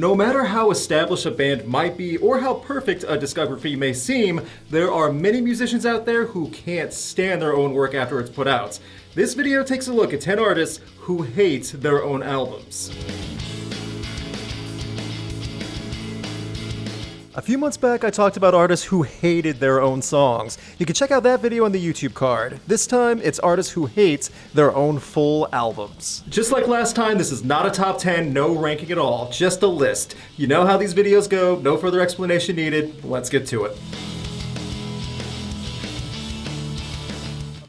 No matter how established a band might be or how perfect a discography may seem, there are many musicians out there who can't stand their own work after it's put out. This video takes a look at 10 artists who hate their own albums. A few months back, I talked about artists who hated their own songs. You can check out that video on the YouTube card. This time, it's artists who hate their own full albums. Just like last time, this is not a top 10, no ranking at all, just a list. You know how these videos go, no further explanation needed. Let's get to it.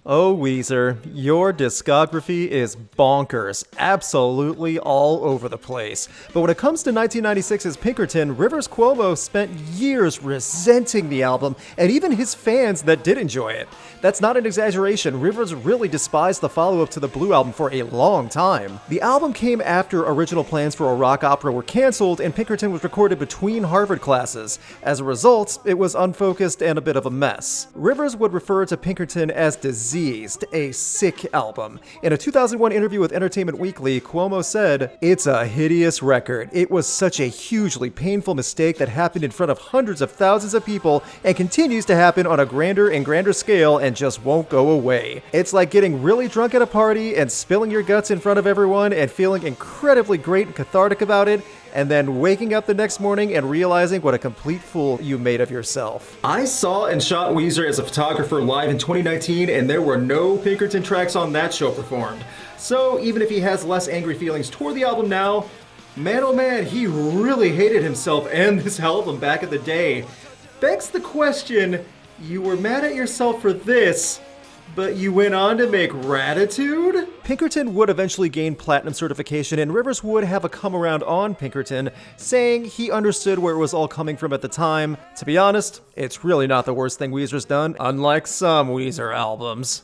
Oh, Weezer, your discography is bonkers, absolutely all over the place. But when it comes to 1996's Pinkerton, Rivers Cuomo spent years resenting the album, and even his fans that did enjoy it. That's not an exaggeration, Rivers really despised the follow-up to the Blue album for a long time. The album came after original plans for a rock opera were canceled, and Pinkerton was recorded between Harvard classes. As a result, it was unfocused and a bit of a mess. Rivers would refer to Pinkerton as a sick album. In a 2001 interview with Entertainment Weekly, Cuomo said, "It's a hideous record. It was such a hugely painful mistake that happened in front of hundreds of thousands of people and continues to happen on a grander and grander scale and just won't go away. It's like getting really drunk at a party and spilling your guts in front of everyone and feeling incredibly great and cathartic about it, and then waking up the next morning and realizing what a complete fool you made of yourself." I saw and shot Weezer as a photographer live in 2019, and there were no Pinkerton tracks on that show performed. So even if he has less angry feelings toward the album now, man oh man, he really hated himself and this album back in the day. Begs the question, you were mad at yourself for this, but you went on to make Gratitude? Pinkerton would eventually gain platinum certification, and Rivers would have a come around on Pinkerton, saying he understood where it was all coming from at the time. To be honest, it's really not the worst thing Weezer's done, unlike some Weezer albums.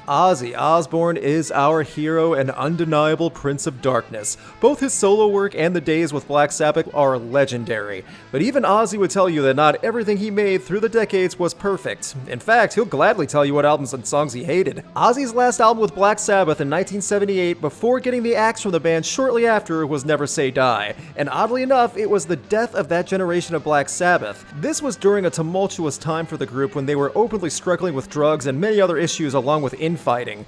Ozzy Osbourne is our hero and undeniable Prince of Darkness. Both his solo work and the days with Black Sabbath are legendary. But even Ozzy would tell you that not everything he made through the decades was perfect. In fact, he'll gladly tell you what albums and songs he hated. Ozzy's last album with Black Sabbath in 1978, before getting the axe from the band shortly after, was Never Say Die. And oddly enough, it was the death of that generation of Black Sabbath. This was during a tumultuous time for the group when they were openly struggling with drugs and many other issues along with infighting.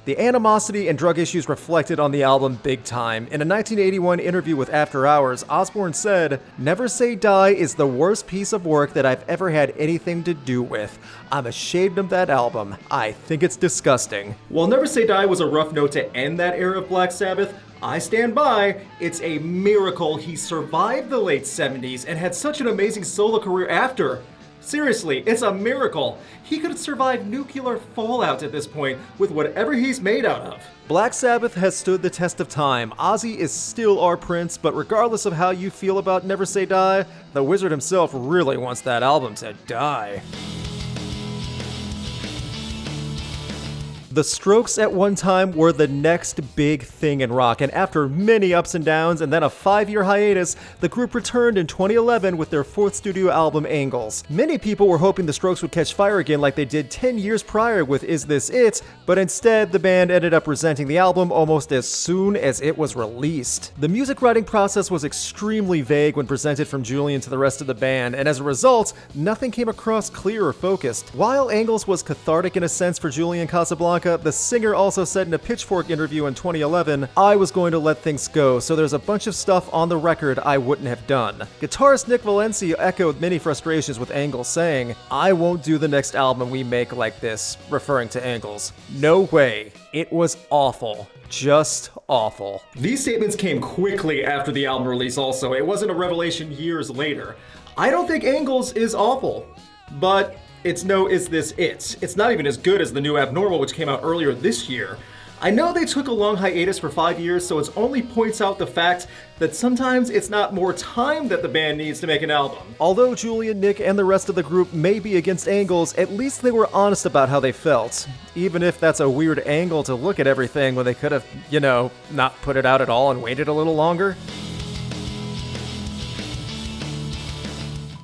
The animosity and drug issues reflected on the album big time. In a 1981 interview with After Hours, Osbourne said, "Never Say Die is the worst piece of work that I've ever had anything to do with. I'm ashamed of that album. I think it's disgusting." While Never Say Die was a rough note to end that era of Black Sabbath, I stand by, it's a miracle he survived the late 70s and had such an amazing solo career after. Seriously, it's a miracle. He could have survived nuclear fallout at this point with whatever he's made out of. Black Sabbath has stood the test of time. Ozzy is still our prince, but regardless of how you feel about Never Say Die, the wizard himself really wants that album to die. The Strokes at one time were the next big thing in rock, and after many ups and downs and then a 5-year hiatus, the group returned in 2011 with their 4th studio album, Angles. Many people were hoping the Strokes would catch fire again like they did 10 years prior with Is This It?, but instead the band ended up resenting the album almost as soon as it was released. The music writing process was extremely vague when presented from Julian to the rest of the band, and as a result, nothing came across clear or focused. While Angles was cathartic in a sense for Julian Casablanca, the singer also said in a Pitchfork interview in 2011, "I was going to let things go, so there's a bunch of stuff on the record I wouldn't have done." Guitarist Nick Valencia echoed many frustrations with Angles, saying, "I won't do the next album we make like this," referring to Angles. No way. It was awful. Just awful. These statements came quickly after the album release also. It wasn't a revelation years later. I don't think Angles is awful, but it's no Is This It? It's not even as good as the new Abnormal, which came out earlier this year. I know they took a long hiatus for 5 years, so it only points out the fact that sometimes it's not more time that the band needs to make an album. Although Julian, Nick, and the rest of the group may be against Angles, at least they were honest about how they felt. Even if that's a weird angle to look at everything when they could have, not put it out at all and waited a little longer.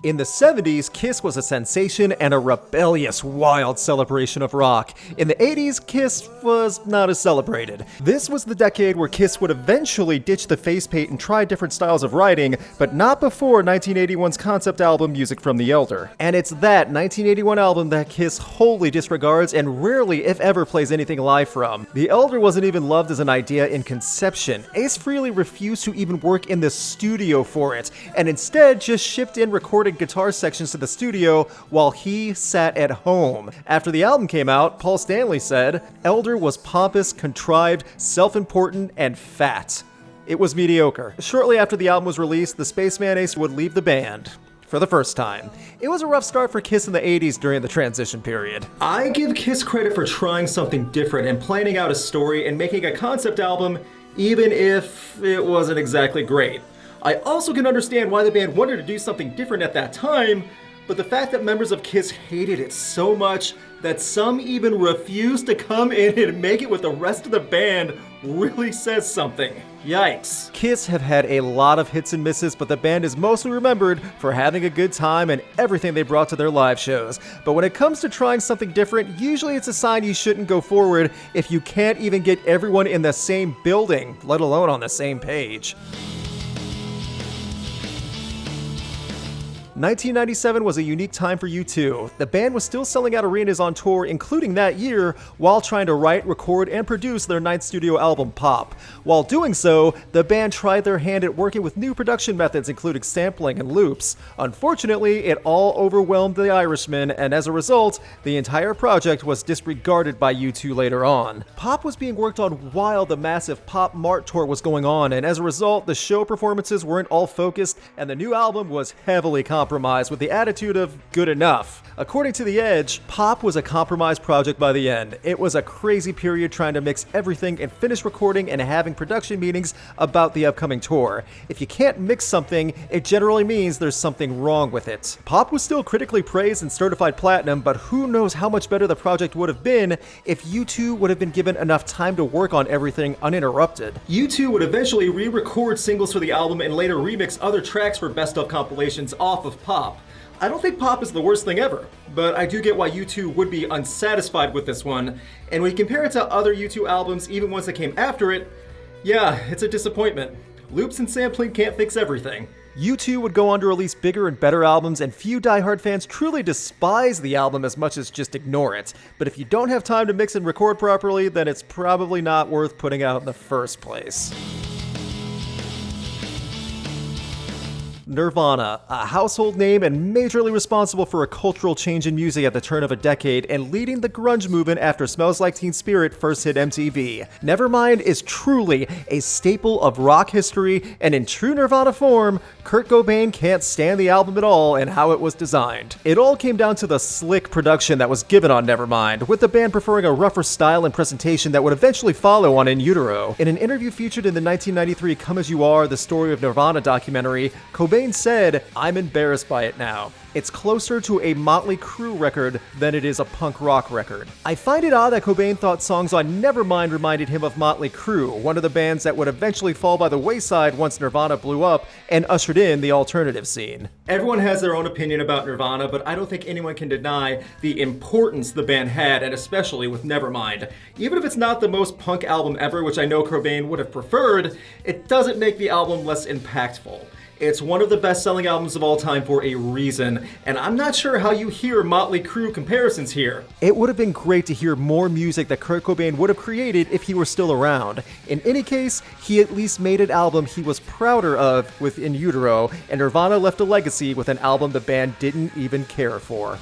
In the 70s, Kiss was a sensation and a rebellious, wild celebration of rock. In the 80s, Kiss was not as celebrated. This was the decade where Kiss would eventually ditch the face paint and try different styles of writing, but not before 1981's concept album Music from the Elder. And it's that 1981 album that Kiss wholly disregards and rarely, if ever, plays anything live from. The Elder wasn't even loved as an idea in conception. Ace Frehley refused to even work in the studio for it, and instead just shipped in recorded guitar sections to the studio while he sat at home. After the album came out, Paul Stanley said, "Elder was pompous, contrived, self-important, and fat." It was mediocre. Shortly after the album was released, the Spaceman Ace would leave the band. For the first time. It was a rough start for Kiss in the 80s during the transition period. I give Kiss credit for trying something different and planning out a story and making a concept album, even if it wasn't exactly great. I also can understand why the band wanted to do something different at that time, but the fact that members of Kiss hated it so much that some even refused to come in and make it with the rest of the band really says something. Yikes. Kiss have had a lot of hits and misses, but the band is mostly remembered for having a good time and everything they brought to their live shows. But when it comes to trying something different, usually it's a sign you shouldn't go forward if you can't even get everyone in the same building, let alone on the same page. 1997 was a unique time for U2. The band was still selling out arenas on tour, including that year, while trying to write, record, and produce their ninth studio album, Pop. While doing so, the band tried their hand at working with new production methods, including sampling and loops. Unfortunately, it all overwhelmed the Irishman, and as a result, the entire project was disregarded by U2 later on. Pop was being worked on while the massive Pop Mart tour was going on, and as a result, the show performances weren't all focused, and the new album was heavily compromised with the attitude of good enough. According to The Edge, Pop was a compromised project by the end. It was a crazy period trying to mix everything and finish recording and having production meetings about the upcoming tour. If you can't mix something, it generally means there's something wrong with it. Pop was still critically praised and certified platinum, but who knows how much better the project would have been if U2 would have been given enough time to work on everything uninterrupted. U2 would eventually re-record singles for the album and later remix other tracks for best-of compilations off of Pop. I don't think Pop is the worst thing ever, but I do get why U2 would be unsatisfied with this one, and when you compare it to other U2 albums, even ones that came after it, yeah, it's a disappointment. Loops and sampling can't fix everything. U2 would go on to release bigger and better albums, and few diehard fans truly despise the album as much as just ignore it. But if you don't have time to mix and record properly, then it's probably not worth putting out in the first place. Nirvana, a household name and majorly responsible for a cultural change in music at the turn of a decade and leading the grunge movement after Smells Like Teen Spirit first hit MTV. Nevermind is truly a staple of rock history, and in true Nirvana form, Kurt Cobain can't stand the album at all and how it was designed. It all came down to the slick production that was given on Nevermind, with the band preferring a rougher style and presentation that would eventually follow on In Utero. In an interview featured in the 1993 Come As You Are, The Story of Nirvana documentary, Cobain said, "I'm embarrassed by it now. It's closer to a Motley Crue record than it is a punk rock record." I find it odd that Cobain thought songs on Nevermind reminded him of Motley Crue, one of the bands that would eventually fall by the wayside once Nirvana blew up and ushered in the alternative scene. Everyone has their own opinion about Nirvana, but I don't think anyone can deny the importance the band had, and especially with Nevermind. Even if it's not the most punk album ever, which I know Cobain would have preferred, it doesn't make the album less impactful. It's one of the best-selling albums of all time for a reason, and I'm not sure how you hear Motley Crue comparisons here. It would have been great to hear more music that Kurt Cobain would have created if he were still around. In any case, he at least made an album he was prouder of with In Utero, and Nirvana left a legacy with an album the band didn't even care for.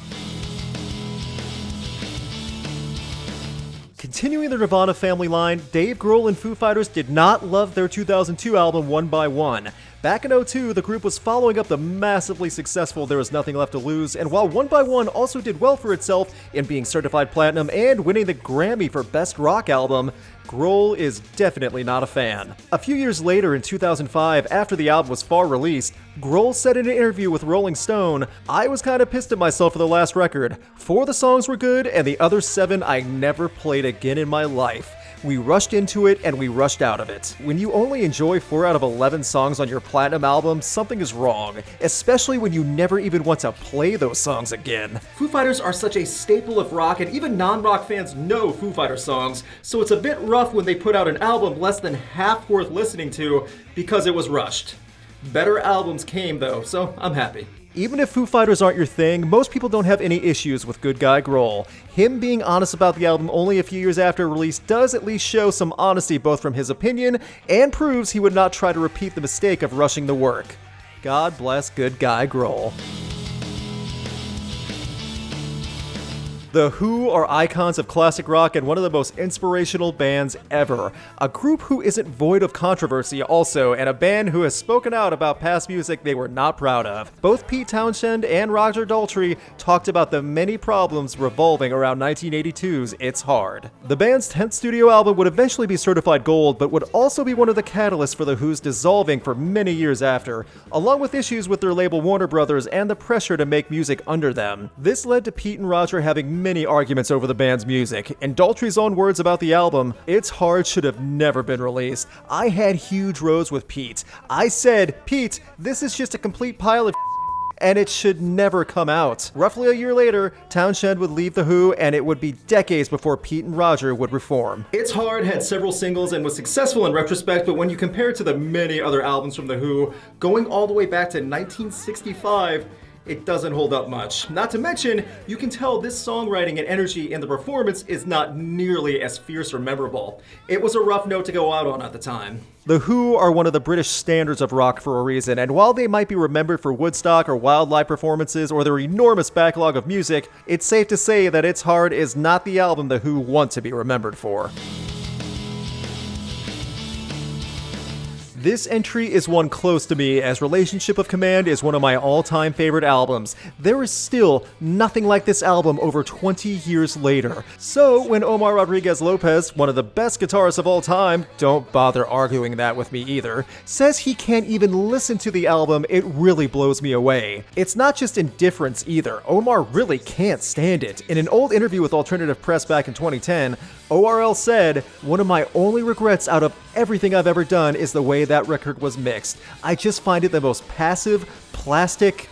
Continuing the Nirvana family line, Dave Grohl and Foo Fighters did not love their 2002 album One by One. Back in 2002, the group was following up the massively successful There Was Nothing Left to Lose, and while One by One also did well for itself in being certified platinum and winning the Grammy for Best Rock Album, Grohl is definitely not a fan. A few years later, in 2005, after the album was far released, Grohl said in an interview with Rolling Stone, "I was kinda pissed at myself for the last record. 4 of the songs were good, and the other 7 I never played again in my life. We rushed into it and we rushed out of it. When you only enjoy 4 out of 11 songs on your platinum album, something is wrong, especially when you never even want to play those songs again. Foo Fighters are such a staple of rock, and even non-rock fans know Foo Fighters songs, so it's a bit rough when they put out an album less than half worth listening to because it was rushed. Better albums came though, so I'm happy. Even if Foo Fighters aren't your thing, most people don't have any issues with Good Guy Grohl. Him being honest about the album only a few years after release does at least show some honesty both from his opinion and proves he would not try to repeat the mistake of rushing the work. God bless Good Guy Grohl. The Who are icons of classic rock and one of the most inspirational bands ever. A group who isn't void of controversy also, and a band who has spoken out about past music they were not proud of. Both Pete Townshend and Roger Daltrey talked about the many problems revolving around 1982's It's Hard. The band's 10th studio album would eventually be certified gold, but would also be one of the catalysts for the Who's dissolving for many years after, along with issues with their label Warner Brothers and the pressure to make music under them. This led to Pete and Roger having many arguments over the band's music. In Daltrey's own words about the album, It's Hard should have never been released. I had huge rows with Pete. I said, Pete, this is just a complete pile of and it should never come out. Roughly a year later, Townshend would leave The Who, and it would be decades before Pete and Roger would reform. It's Hard had several singles and was successful in retrospect, but when you compare it to the many other albums from The Who, going all the way back to 1965, it doesn't hold up much. Not to mention, you can tell this songwriting and energy in the performance is not nearly as fierce or memorable. It was a rough note to go out on at the time. The Who are one of the British standards of rock for a reason, and while they might be remembered for Woodstock or wild live performances or their enormous backlog of music, it's safe to say that It's Hard is not the album The Who want to be remembered for. This entry is one close to me, as Relationship of Command is one of my all-time favorite albums. There is still nothing like this album over 20 years later. So when Omar Rodriguez Lopez, one of the best guitarists of all time, don't bother arguing that with me either, says he can't even listen to the album, it really blows me away. It's not just indifference either. Omar really can't stand it. In an old interview with Alternative Press back in 2010, ORL said, "One of my only regrets out of everything I've ever done is the way that record was mixed. I just find it the most passive, plastic.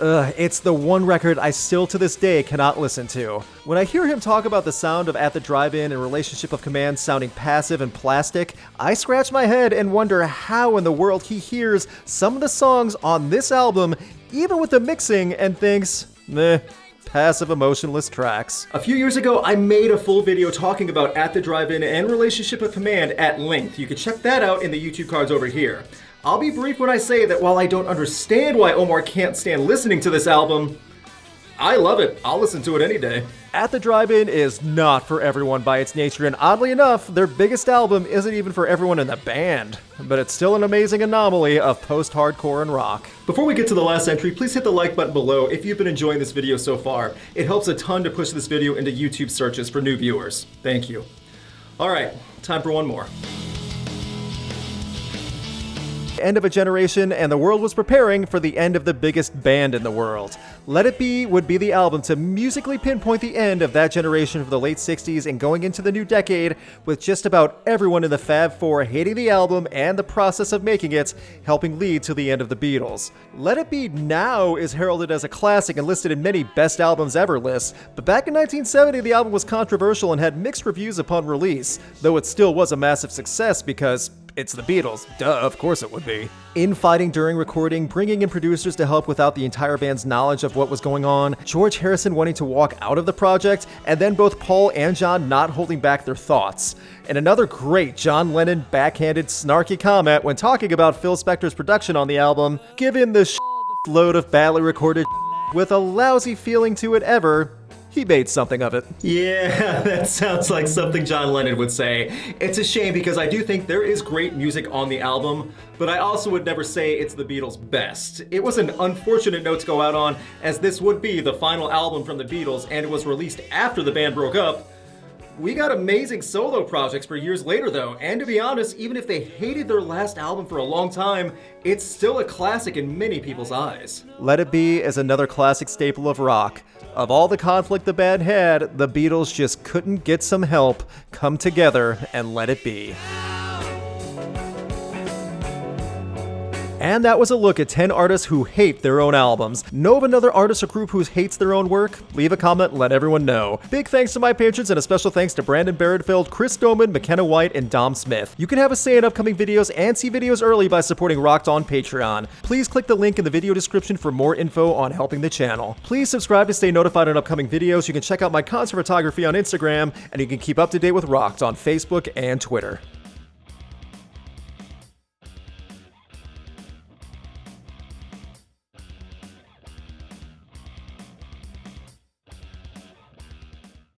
It's the one record I still to this day cannot listen to." When I hear him talk about the sound of At the Drive-In and Relationship of Command sounding passive and plastic, I scratch my head and wonder how in the world he hears some of the songs on this album, even with the mixing, and thinks, meh, passive, emotionless tracks. A few years ago, I made a full video talking about At the Drive-In and Relationship of Command at length. You can check that out in the YouTube cards over here. I'll be brief when I say that while I don't understand why Omar can't stand listening to this album, I love it. I'll listen to it any day. At the Drive-In is not for everyone by its nature, and oddly enough, their biggest album isn't even for everyone in the band. But it's still an amazing anomaly of post-hardcore and rock. Before we get to the last entry, please hit the like button below if you've been enjoying this video so far. It helps a ton to push this video into YouTube searches for new viewers. Thank you. Alright, time for one more. End of a generation, and the world was preparing for the end of the biggest band in the world. Let It Be would be the album to musically pinpoint the end of that generation of the late 60s and going into the new decade, with just about everyone in the Fab Four hating the album and the process of making it, helping lead to the end of the Beatles. Let It Be now is heralded as a classic and listed in many best albums ever lists, but back in 1970 the album was controversial and had mixed reviews upon release, though it still was a massive success because it's the Beatles. Duh, of course it would be. Infighting during recording, bringing in producers to help without the entire band's knowledge of what was going on, George Harrison wanting to walk out of the project, and then both Paul and John not holding back their thoughts. And another great John Lennon backhanded snarky comment when talking about Phil Spector's production on the album, given the load of badly recorded with a lousy feeling to it ever, he made something of it. Yeah, that sounds like something John Lennon would say. It's a shame because I do think there is great music on the album, but I also would never say it's the Beatles' best. It was an unfortunate note to go out on, as this would be the final album from the Beatles and it was released after the band broke up. We got amazing solo projects for years later though, and to be honest, even if they hated their last album for a long time, it's still a classic in many people's eyes. Let It Be is another classic staple of rock. Of all the conflict the band had, the Beatles just couldn't get some help, come together, and let it be. And that was a look at 10 artists who hate their own albums. Know of another artist or group who hates their own work? Leave a comment and let everyone know. Big thanks to my patrons and a special thanks to Brandon Barrettfield, Chris Doman, McKenna White, and Dom Smith. You can have a say in upcoming videos and see videos early by supporting Rocked on Patreon. Please click the link in the video description for more info on helping the channel. Please subscribe to stay notified on upcoming videos. You can check out my concert photography on Instagram, and you can keep up to date with Rocked on Facebook and Twitter.